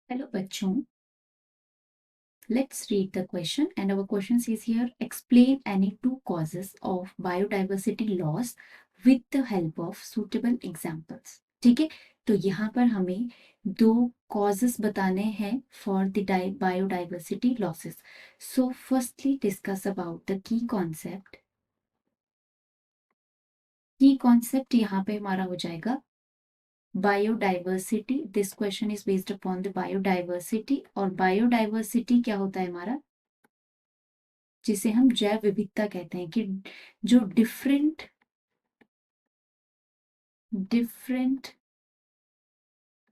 Hello बच्चों, let's read the question and our question says here explain any two causes of biodiversity loss with the help of suitable examples. ठीक है, तो यहाँ पर हमें दो causes बताने हैं for the biodiversity losses. So firstly discuss about the key concept. Key concept यहाँ पे हमारा हो जाएगा biodiversity. This question is based upon the biodiversity. और बायोडाइवर्सिटी क्या होता है हमारा, जिसे हम जैव विविधता कहते हैं, कि जो डिफरेंट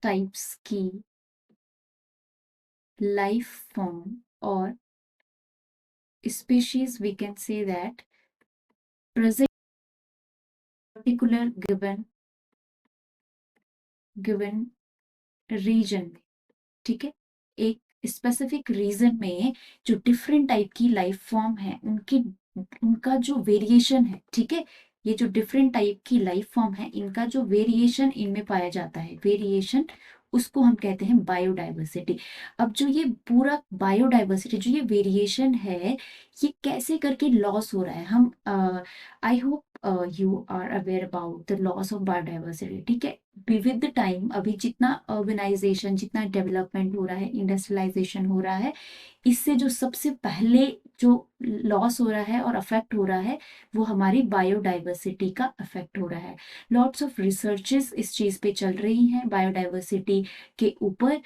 टाइप्स की लाइफ फॉर्म और species, we can say that present particular given region में. ठीक है, एक स्पेसिफिक रीजन में जो डिफरेंट टाइप की लाइफ फॉर्म है उनका जो वेरिएशन है. ठीक है, ये जो डिफरेंट टाइप की लाइफ फॉर्म है इनका जो वेरिएशन इनमें पाया जाता है, वेरिएशन, उसको हम कहते हैं बायोडाइवर्सिटी. अब जो ये पूरा बायोडाइवर्सिटी, जो ये वेरिएशन है, ये कैसे करके लॉस हो रहा है. हम I hope you are aware about the loss of biodiversity. ठीक है, विद टाइम अभी जितना अर्बनाइजेशन, जितना डेवलपमेंट हो रहा है, इंडस्ट्रियलाइजेशन हो रहा है, इससे जो सबसे पहले जो लॉस हो रहा है और अफेक्ट हो रहा है वो हमारी बायोडाइवर्सिटी का अफेक्ट हो रहा है. लॉट्स ऑफ रिसर्चेस इस चीज पे चल रही हैं बायोडाइवर्सिटी के ऊपर.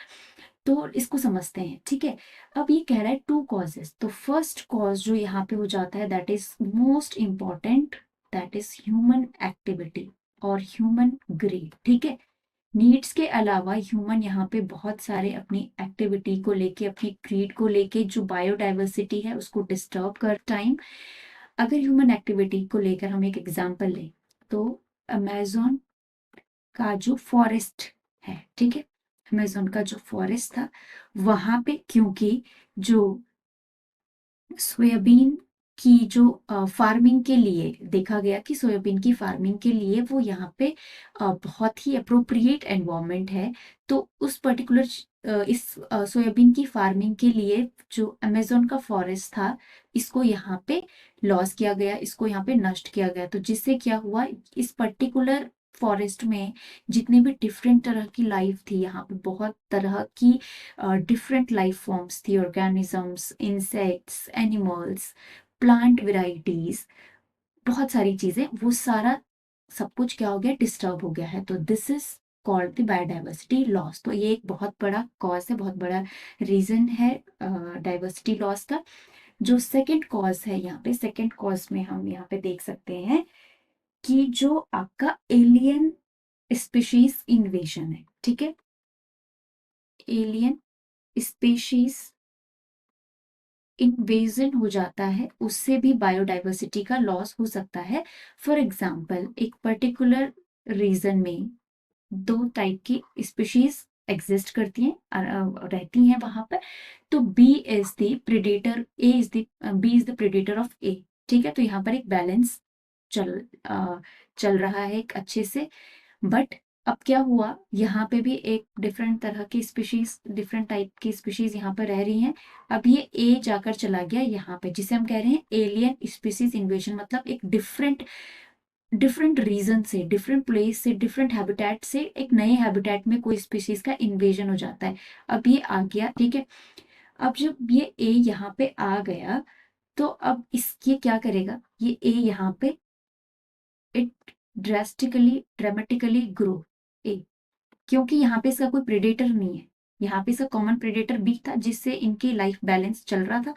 तो इसको समझते हैं. ठीक है, अब ये कह रहा है टू कॉजेस. तो फर्स्ट कॉज जो यहाँ पे हो जाता है that is most important, that is human activity और ह्यूमन ग्रीड. ठीक है, नीड्स के अलावा ह्यूमन यहाँ पे बहुत सारे अपनी एक्टिविटी को लेके, अपनी ग्रीड को लेके जो बायोडाइवर्सिटी है उसको डिस्टर्ब कर टाइम. अगर ह्यूमन एक्टिविटी को लेकर हम एक एग्जांपल लें तो अमेज़न का जो फॉरेस्ट है, ठीक है, अमेज़न का जो फॉरेस्ट था वहां पे, क्योंकि जो सोयाबीन की जो फार्मिंग के लिए देखा गया कि सोयाबीन की फार्मिंग के लिए वो यहाँ पे बहुत ही अप्रोप्रिएट एनवायरनमेंट है. तो उस पर्टिकुलर इस सोयाबीन की फार्मिंग के लिए जो अमेज़न का फॉरेस्ट था, इसको यहाँ पे लॉस किया गया, इसको यहाँ पे नष्ट किया गया. तो जिससे क्या हुआ, इस पर्टिकुलर फॉरेस्ट में जितने भी डिफरेंट तरह की लाइफ थी, यहाँ पे बहुत तरह की डिफरेंट लाइफ फॉर्म्स थी, organisms, insects, animals, plant varieties, बहुत सारी चीजें, वो सारा सब कुछ क्या हो गया, डिस्टर्ब हो गया है. तो this is called the biodiversity loss. तो ये एक बहुत बड़ा कॉज है, बहुत बड़ा रीजन है डाइवर्सिटी लॉस का. जो सेकेंड कॉज है, यहाँ पे सेकेंड कॉज में हम यहाँ पे देख सकते हैं कि जो आपका एलियन स्पीशीज इन्वेजन है. ठीक है, एलियन स्पीशीज इन्वेजन हो जाता है, उससे भी बायोडाइवर्सिटी का लॉस हो सकता है. फॉर एग्जाम्पल, एक पर्टिकुलर रीजन में दो टाइप की स्पीशीज एग्जिस्ट करती हैं, रहती हैं वहां पर. तो B is the predator, A is the B is the predator of A. ठीक है, तो यहाँ पर एक बैलेंस चल रहा है एक अच्छे से. बट अब क्या हुआ, यहाँ पे भी एक डिफरेंट तरह की स्पीशीज, डिफरेंट टाइप की स्पीशीज यहाँ पर रह रही हैं. अब ये ए जाकर चला गया यहाँ पे, जिसे हम कह रहे हैं एलियन स्पीशीज इन्वेजन. मतलब एक डिफरेंट डिफरेंट रीजन से, डिफरेंट प्लेस से, डिफरेंट हैबिटेट से एक नए हैबिटेट में कोई स्पीशीज का इन्वेजन हो जाता है. अब ये आ गया. ठीक है, अब जब ये ए यहाँ पे आ गया तो अब इसके क्या करेगा, ये ए यहाँ पे इट ड्रामेटिकली ग्रो ए, क्योंकि यहाँ पे इसका कोई प्रेडेटर नहीं है. यहाँ पे इसका कॉमन प्रेडेटर बी था जिससे इनकी लाइफ बैलेंस चल रहा था.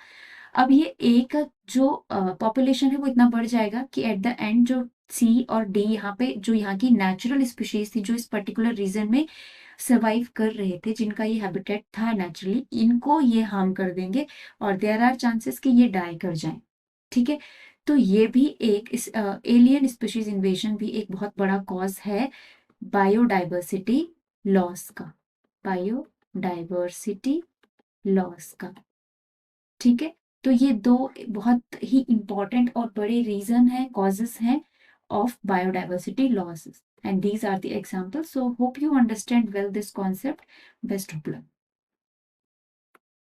अब ये ए का जो पॉपुलेशन है वो इतना बढ़ जाएगा कि एट द एंड जो सी और डी यहाँ पे, जो यहाँ की नेचुरल स्पीशीज थी जो इस पर्टिकुलर रीजन में सर्वाइव कर रहे थे, जिनका ये हैबिटेट था नेचुरली, इनको ये हार्म कर देंगे और देयर आर चांसेस कि ये डाई कर जाएं. ठीक है, तो ये भी एक एलियन स्पीशीज इन्वेजन भी एक बहुत बड़ा कॉज है बायोडाइवर्सिटी लॉस का, बायोडाइवर्सिटी लॉस का. ठीक है, तो ये दो बहुत ही इंपॉर्टेंट और बड़े रीजन है, कॉजेस हैं of biodiversity losses, and these are the examples. So hope you understand well this concept. Best of luck.